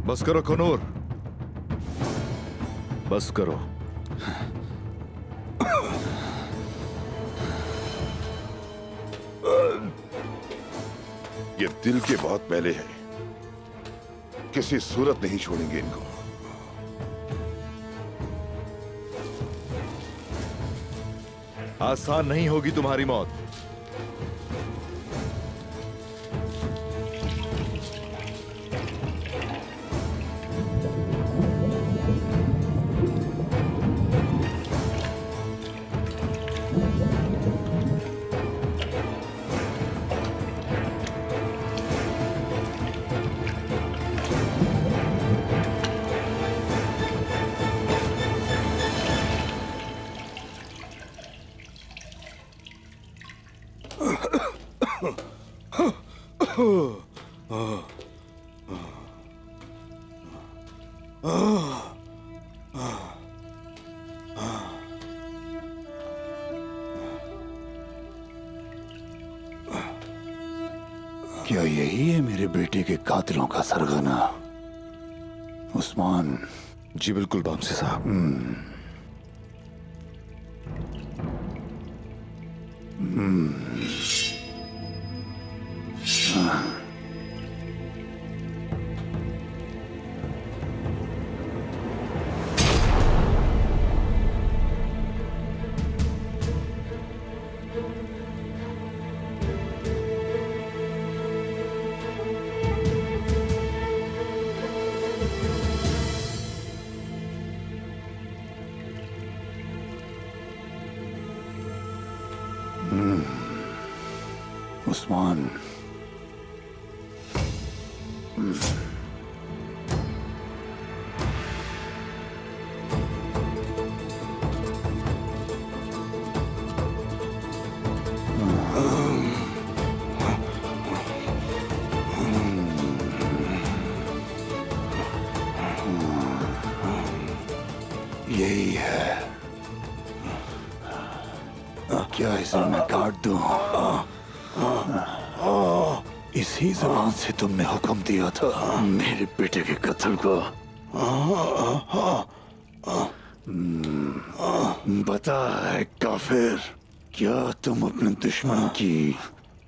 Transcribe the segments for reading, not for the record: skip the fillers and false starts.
बस करो कनूर, बस करो। ये दिल के बहुत पहले है, किसी सूरत नहीं छोड़ेंगे इनको। आसान नहीं होगी तुम्हारी मौत। क्या यही है मेरे बेटे के कातिलों का सरगना? उस्मान। जी बिल्कुल बामसी साहब। उस्मान। यही है। क्या इसे मैं काट दूं? इसी जबान से तुमने हुक्म दिया था मेरे बेटे के कत्ल को। बता है काफिर, क्या तुम अपने दुश्मन की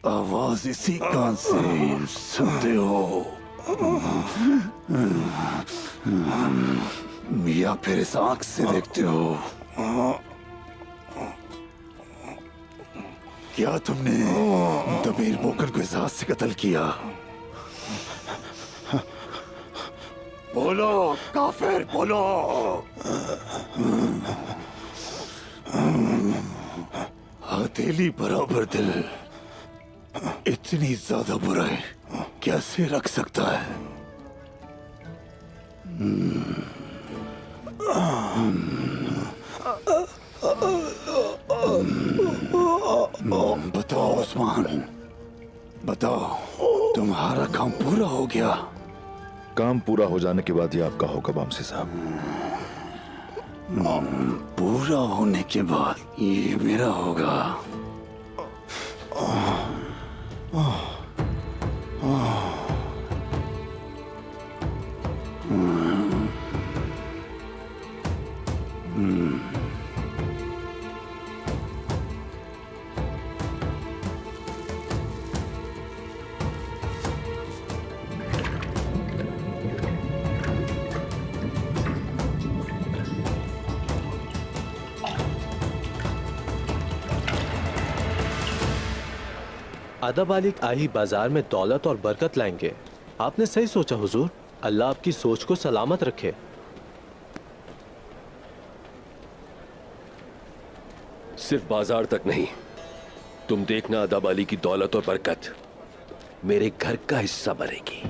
आवाज इसी कान से सुनते हो या फिर इस आंख से देखते हो? क्या तुमने दबीर बोकर को इस हाथ से कत्ल किया? बोलो काफिर, बोलो। हथेली बराबर दिल इतनी ज्यादा बुराई कैसे रख सकता है? बताओ उस्मान, बताओ, तुम्हारा काम पूरा हो गया? काम पूरा हो जाने के बाद ये आपका होगा बामसी साहब। पूरा होने के बाद ये मेरा होगा। अदब वाली आई बाजार में दौलत और बरकत लाएंगे। आपने सही सोचा हुजूर, अल्लाह आपकी सोच को सलामत रखे। सिर्फ बाजार तक नहीं, तुम देखना अदब अली की दौलत और बरकत मेरे घर का हिस्सा बनेगी।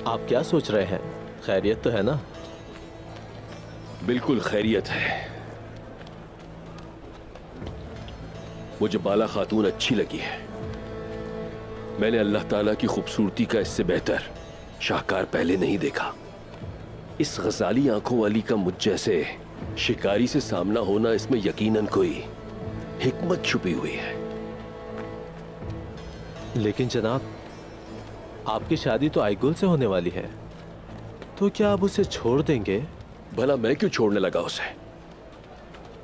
आप क्या सोच रहे हैं? खैरियत तो है ना? बिल्कुल खैरियत है। मुझे बाला खातून अच्छी लगी है। मैंने अल्लाह ताला की खूबसूरती का इससे बेहतर शाहकार पहले नहीं देखा। इस गजाली आंखों वाली का मुझ जैसे शिकारी से सामना होना, इसमें यकीनन कोई हिकमत छुपी हुई है। लेकिन जनाब, आपकी शादी तो आईगुल से होने वाली है, तो क्या आप उसे छोड़ देंगे? भला मैं क्यों छोड़ने लगा उसे?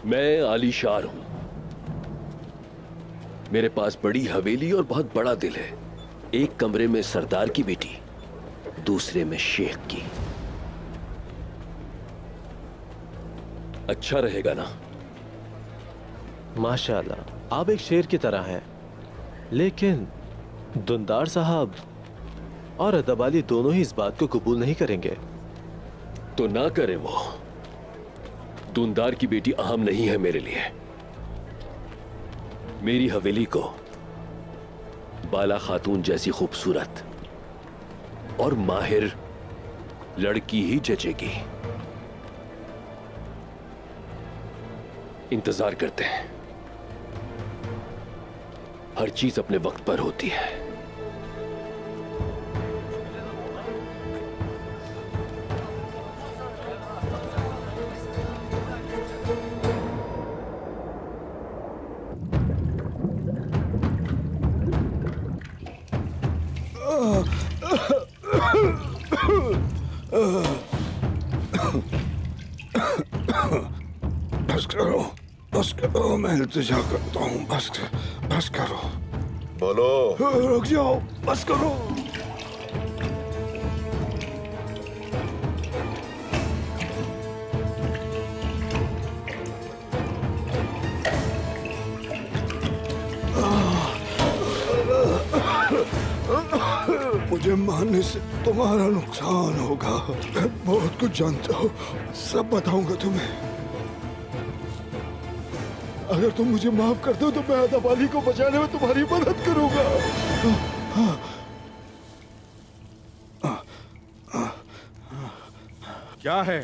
मैं आलीशार हूं, मेरे पास बड़ी हवेली और बहुत बड़ा दिल है। एक कमरे में सरदार की बेटी, दूसरे में शेख की। अच्छा रहेगा ना? माशाल्लाह, आप एक शेर की तरह हैं। लेकिन दुंदार साहब और अदब अली दोनों ही इस बात को कबूल नहीं करेंगे। तो ना करे वो। दुंदार की बेटी अहम नहीं है मेरे लिए। मेरी हवेली को बाला खातून जैसी खूबसूरत और माहिर लड़की ही जचेगी। इंतजार करते हैं, हर चीज अपने वक्त पर होती है। बस करो, मैं इल्तिजा करता हूँ, बस करो। बोलो। रुक जाओ, बस करो। मुझे मारने से तुम्हारा नुकसान होगा। मैं बहुत कुछ जानता हूँ, सब बताऊंगा तुम्हें। अगर तुम मुझे माफ कर दो तो मैं अदब अली को बचाने में तुम्हारी मदद करूंगा। क्या है?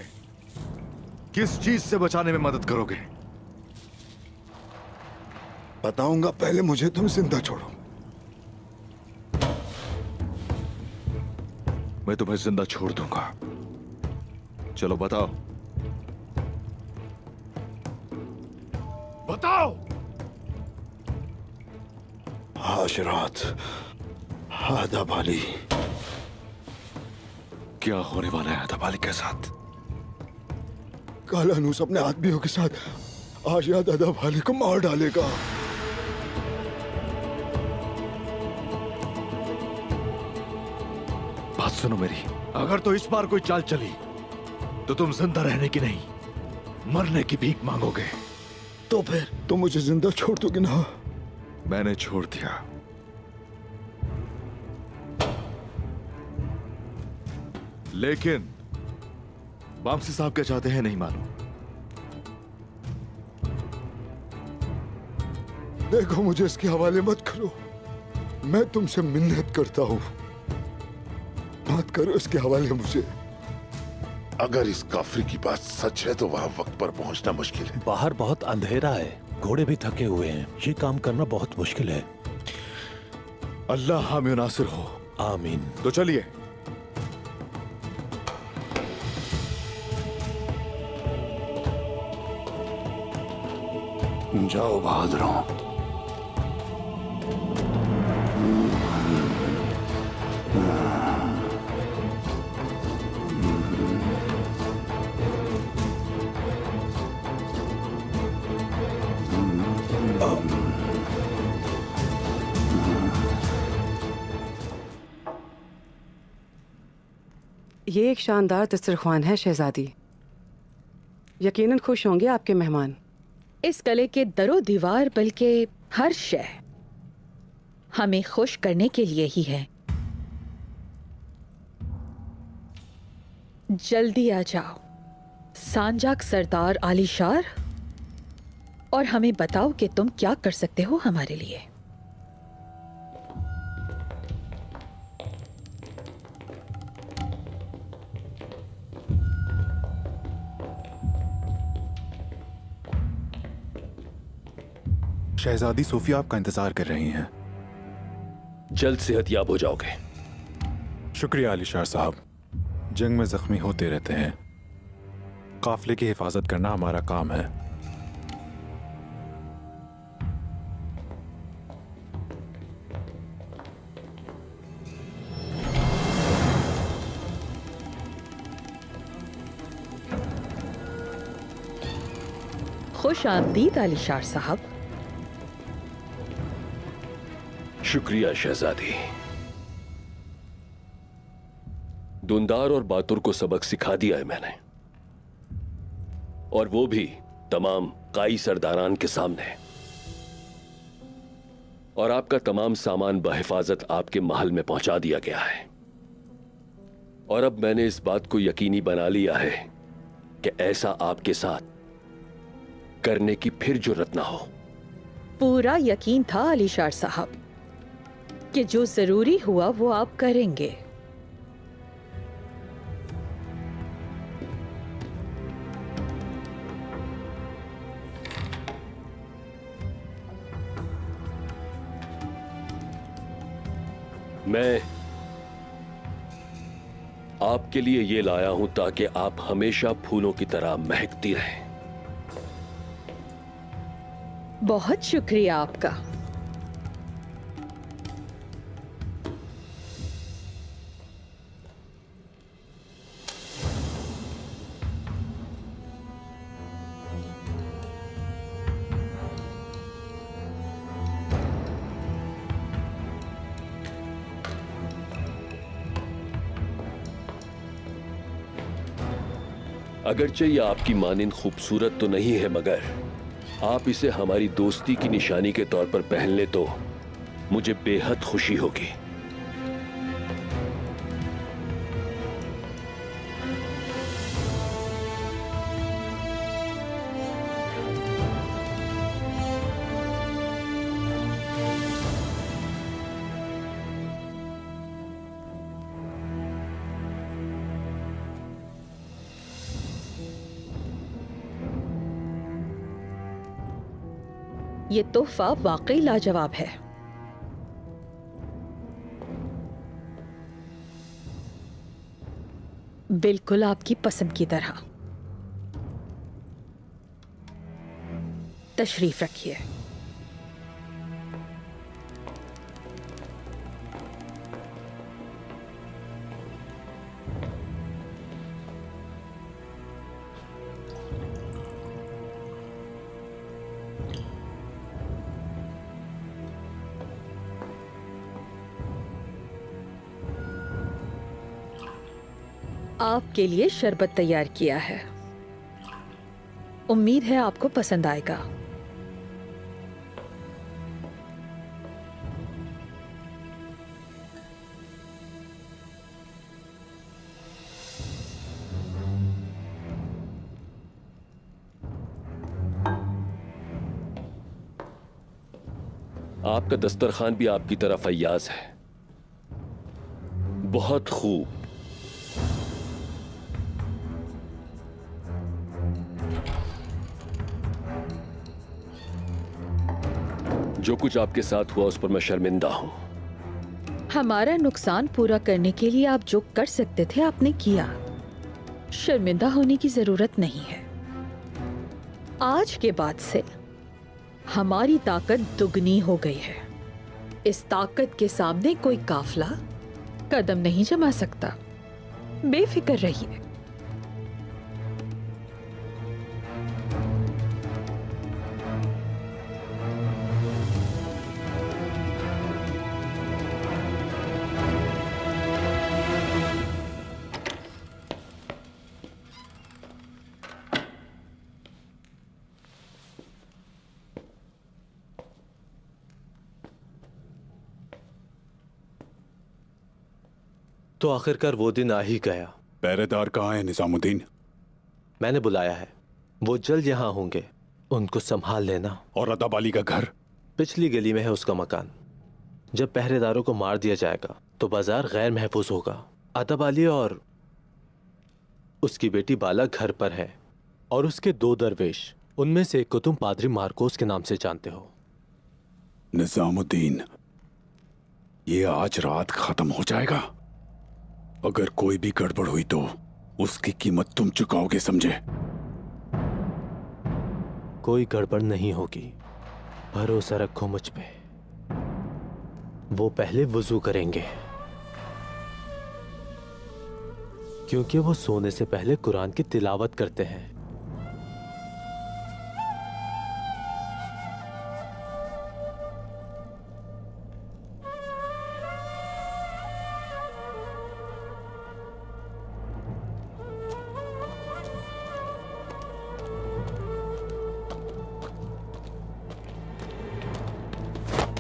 किस चीज से बचाने में मदद करोगे? बताऊंगा, पहले मुझे तुम जिंदा छोड़ो। मैं तुम्हें जिंदा छोड़ दूंगा। चलो बताओ। बताओ। हाशरात, अदब अली। क्या होने वाला है अदब अली के साथ? कालानूस अपने आदमियों के साथ आज याद अदब अली को मार डालेगा। बात सुनो मेरी, अगर तो इस बार कोई चाल चली तो तुम जिंदा रहने की नहीं, मरने की भीख मांगोगे। तो फिर तुम मुझे जिंदा छोड़ दोगे ना? मैंने छोड़ दिया, लेकिन वामसी साहब क्या चाहते हैं नहीं मालूम। देखो, मुझे इसके हवाले मत करो, मैं तुमसे मिन्नत करता हूं, मत करो इसके हवाले मुझे। अगर इस काफिर की बात सच है तो वहां वक्त पर पहुंचना मुश्किल है। बाहर बहुत अंधेरा है, घोड़े भी थके हुए हैं, ये काम करना बहुत मुश्किल है। अल्लाह हामी नासिर हो। आमीन। तो चलिए। जाओ बहादुरों। ये एक शानदार दस्तरख्वान है शहजादी। यकीनन खुश होंगे आपके मेहमान। इस गले के दरो दीवार बल्कि हर शय हमें खुश करने के लिए ही है। जल्दी आ जाओ सांजाक सरदार आलीशार, और हमें बताओ कि तुम क्या कर सकते हो हमारे लिए। शहजादी सोफिया आपका इंतजार कर रही हैं। जल्द सेहतयाब हो जाओगे। शुक्रिया आलिशार साहब, जंग में जख्मी होते रहते हैं, काफिले की हिफाजत करना हमारा काम है। खुश आमदीद आलिशार साहब। शुक्रिया शहजादी। दुंदार और बातुर को सबक सिखा दिया है मैंने, और वो भी तमाम काई सरदारान के सामने। और आपका तमाम सामान बहिफाजत आपके महल में पहुंचा दिया गया है। और अब मैंने इस बात को यकीनी बना लिया है कि ऐसा आपके साथ करने की फिर जुर्रत ना हो। पूरा यकीन था आलिशार साहब कि जो जरूरी हुआ वो आप करेंगे। मैं आपके लिए ये लाया हूं ताकि आप हमेशा फूलों की तरह महकती रहें। बहुत शुक्रिया आपका। अगरचे ये आपकी मानिंद खूबसूरत तो नहीं है, मगर आप इसे हमारी दोस्ती की निशानी के तौर पर पहन ले तो मुझे बेहद खुशी होगी। ये तोहफा वाकई लाजवाब है। बिल्कुल आपकी पसंद की तरह। तशरीफ रखिए। आपके लिए शरबत तैयार किया है। उम्मीद है आपको पसंद आएगा। आपका दस्तरखान भी आपकी तरह फैयाज है। बहुत खूब। जो कुछ आपके साथ हुआ उस पर मैं शर्मिंदा हूं। हमारा नुकसान पूरा करने के लिए आप जो कर सकते थे आपने किया। शर्मिंदा होने की जरूरत नहीं है। आज के बाद से हमारी ताकत दुगनी हो गई है। इस ताकत के सामने कोई काफिला कदम नहीं जमा सकता। बेफिक्र रहिए। तो आखिरकार वो दिन आ ही गया। पहरेदार कहाँ है निजामुद्दीन? मैंने बुलाया है, वो जल्द यहाँ होंगे। उनको संभाल लेना। और अदब अली का घर? पिछली गली में है उसका मकान। जब पहरेदारों को मार दिया जाएगा तो बाजार गैर महफूज होगा। अदब अली और उसकी बेटी बाला घर पर है, और उसके 2 दरवेश। उनमें से एक को तुम पादरी मार्कोस के नाम से जानते हो। निजामुद्दीन, ये आज रात खत्म हो जाएगा। अगर कोई भी गड़बड़ हुई तो उसकी कीमत तुम चुकाओगे, समझे? कोई गड़बड़ नहीं होगी, भरोसा रखो मुझ पे। वो पहले वुजू करेंगे, क्योंकि वो सोने से पहले कुरान की तिलावत करते हैं।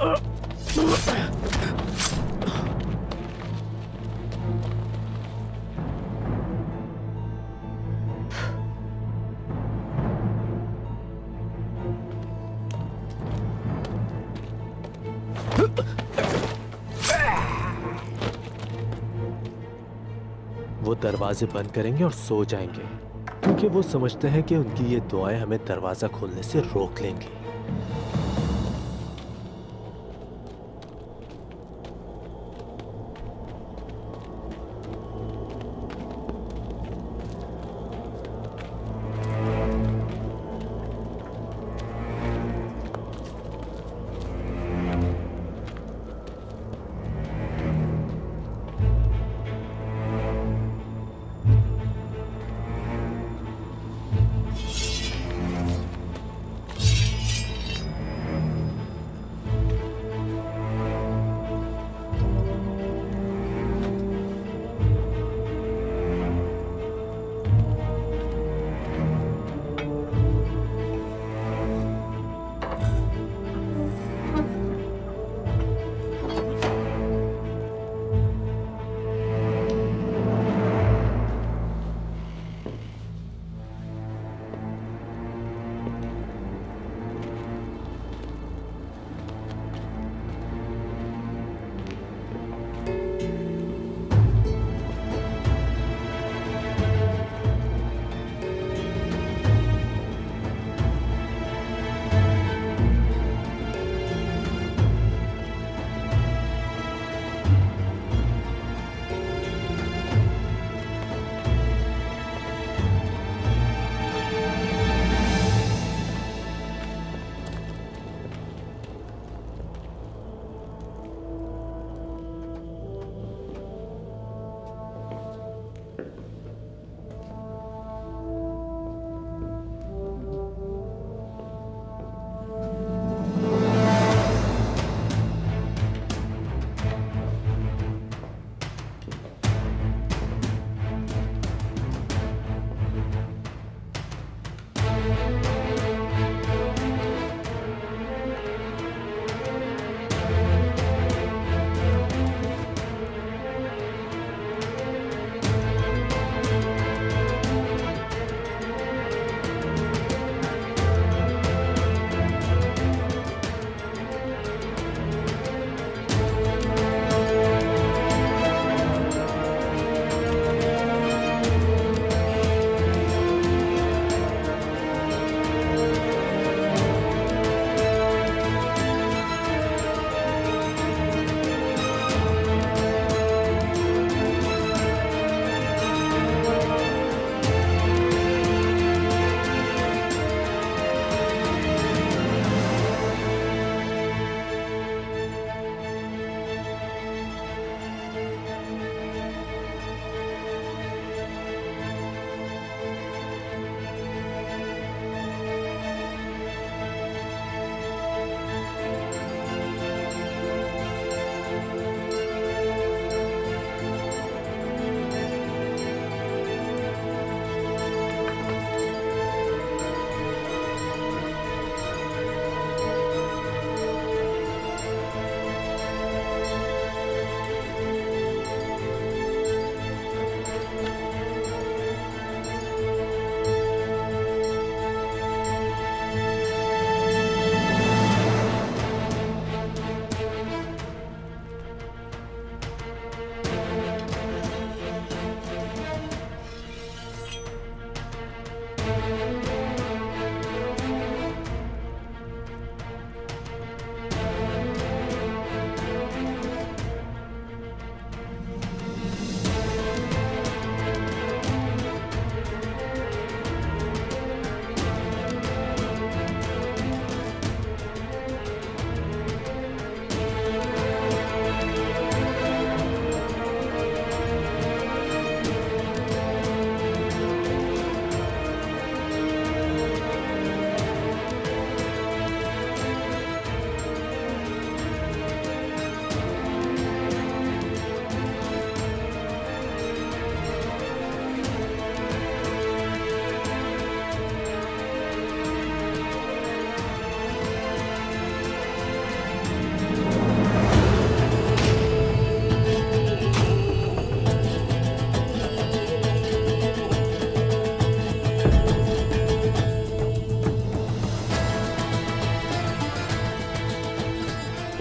वो दरवाजे बंद करेंगे और सो जाएंगे क्योंकि वो समझते हैं कि उनकी ये दुआएं हमें दरवाजा खोलने से रोक लेंगी।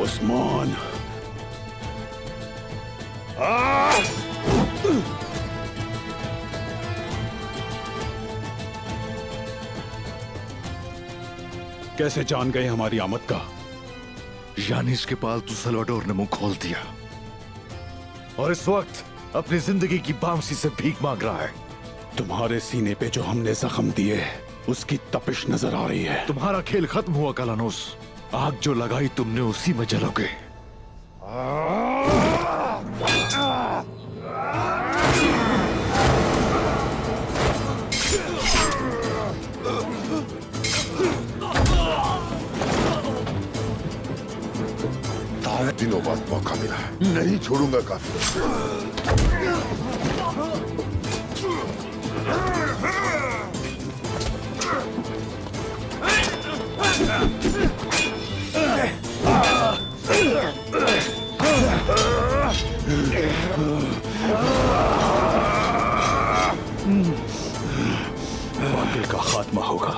उस्मान। कैसे जान गए हमारी आमद का? यानीस के पालतू सल्वाडोर ने मुंह खोल दिया और इस वक्त अपनी जिंदगी की बामसी से भीख मांग रहा है। तुम्हारे सीने पे जो हमने जख्म दिए उसकी तपिश नजर आ रही है। तुम्हारा खेल खत्म हुआ कालानोस। आग जो लगाई तुमने उसी में जलोगे। दिनों बाद मौका मिला है, नहीं छोड़ूंगा काफिर। बातिल का खात्मा होगा।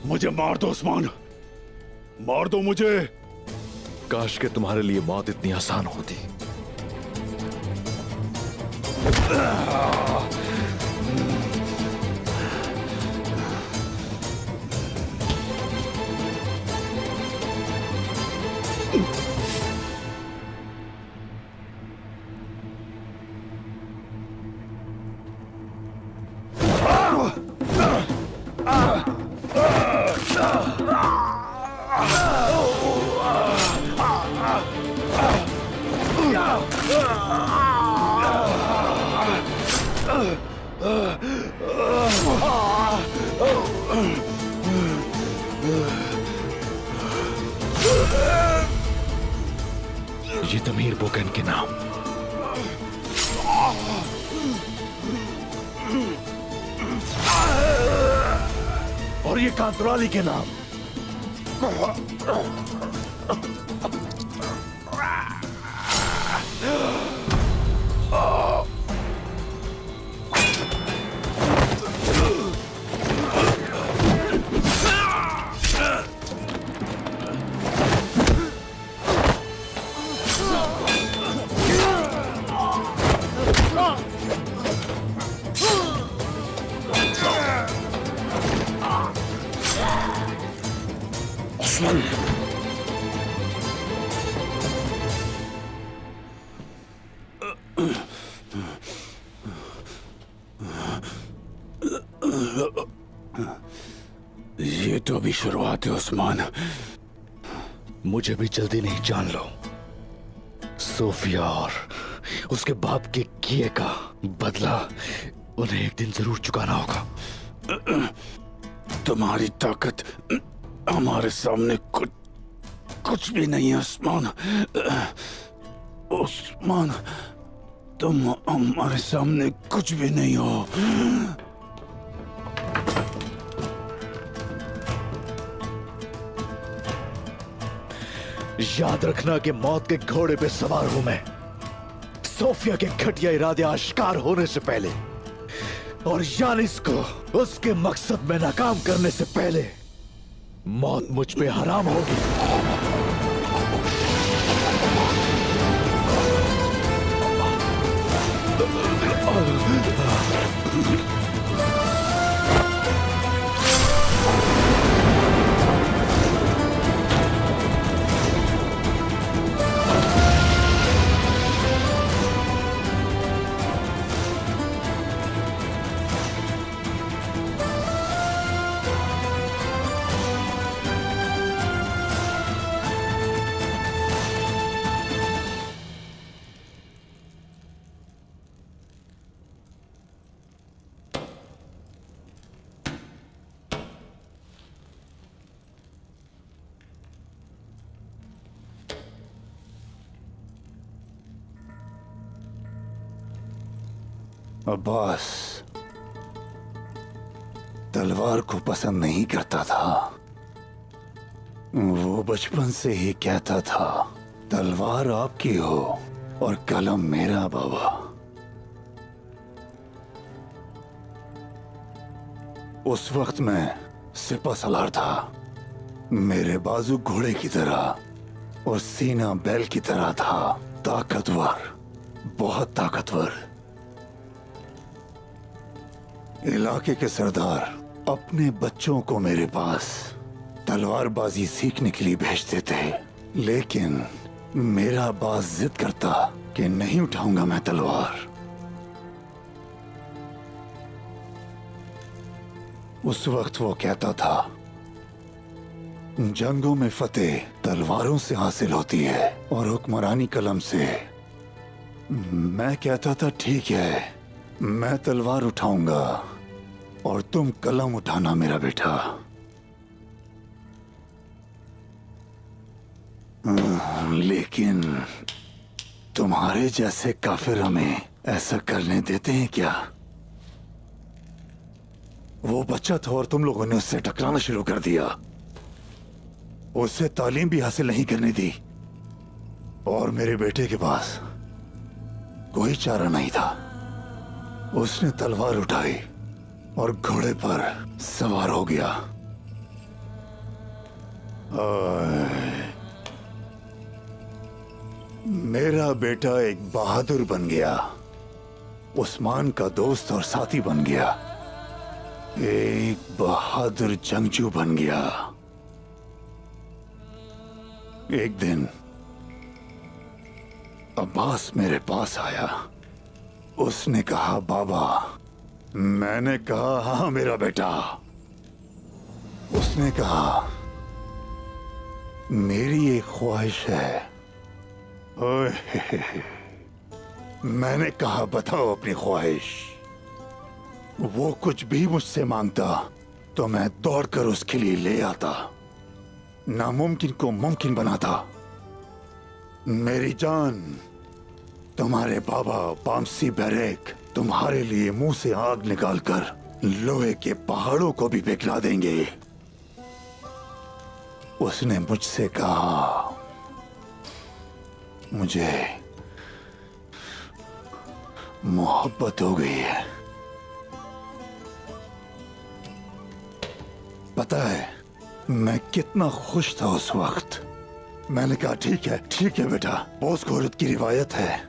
मुझे मार दो उस्मान, मार दो मुझे। काश के तुम्हारे लिए मौत इतनी आसान होती। ये तमीर बोगन के नाम। और ये कांतराली के नाम। ये तो अभी शुरुआत है उस्मान। मुझे भी जल्दी नहीं, जान लो। सोफिया और उसके बाप के किए का बदला उन्हें एक दिन जरूर चुकाना होगा। तुम्हारी ताकत हमारे सामने कुछ भी नहीं है उस्मान। उस्मान, तुम हमारे सामने कुछ भी नहीं हो। याद रखना कि मौत के घोड़े पे सवार हूं मैं, सोफिया के घटिया इरादे आश्कार होने से पहले और यानिस को उसके मकसद में नाकाम करने से पहले मौत मुझ पे हराम होगी। अब्बास तलवार को पसंद नहीं करता था। वो बचपन से ही कहता था तलवार आपकी हो और कलम मेरा बाबा। उस वक्त मैं सिपा सलार था। मेरे बाजू घोड़े की तरह और सीना बैल की तरह था। ताकतवर, बहुत ताकतवर। इलाके के सरदार अपने बच्चों को मेरे पास तलवारबाजी सीखने के लिए भेजते थे, लेकिन मेरा बास जिद करता कि नहीं उठाऊंगा मैं तलवार। उस वक्त वो कहता था जंगों में फतेह तलवारों से हासिल होती है और हुक्मरानी कलम से। मैं कहता था ठीक है, मैं तलवार उठाऊंगा और तुम कलम उठाना मेरा बेटा। लेकिन तुम्हारे जैसे काफिर हमें ऐसा करने देते हैं क्या? वो बच्चा था और तुम लोगों ने उससे टकराना शुरू कर दिया। उससे तालीम भी हासिल नहीं करने दी और मेरे बेटे के पास कोई चारा नहीं था। उसने तलवार उठाई और घोड़े पर सवार हो गया। मेरा बेटा एक बहादुर बन गया, उस्मान का दोस्त और साथी बन गया, एक बहादुर जंगजू बन गया। एक दिन अब्बास मेरे पास आया। उसने कहा बाबा। मैंने कहा हाँ मेरा बेटा। उसने कहा मेरी एक ख्वाहिश है। ओए, मैंने कहा बताओ अपनी ख्वाहिश। वो कुछ भी मुझसे मांगता तो मैं दौड़कर उसके लिए ले आता, नामुमकिन को मुमकिन बनाता। मेरी जान, तुम्हारे बाबा पामसी बैरेक तुम्हारे लिए मुंह से आग निकालकर लोहे के पहाड़ों को भी पिघला देंगे। उसने मुझसे कहा मुझे मोहब्बत हो गई है। पता है मैं कितना खुश था उस वक्त। मैंने कहा ठीक है बेटा, बोस घोरत की रिवायत है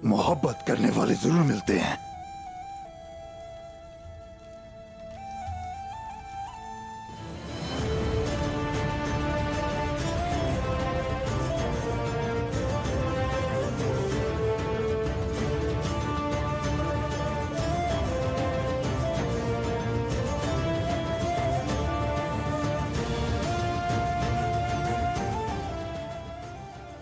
मोहब्बत करने वाले जरूर मिलते हैं।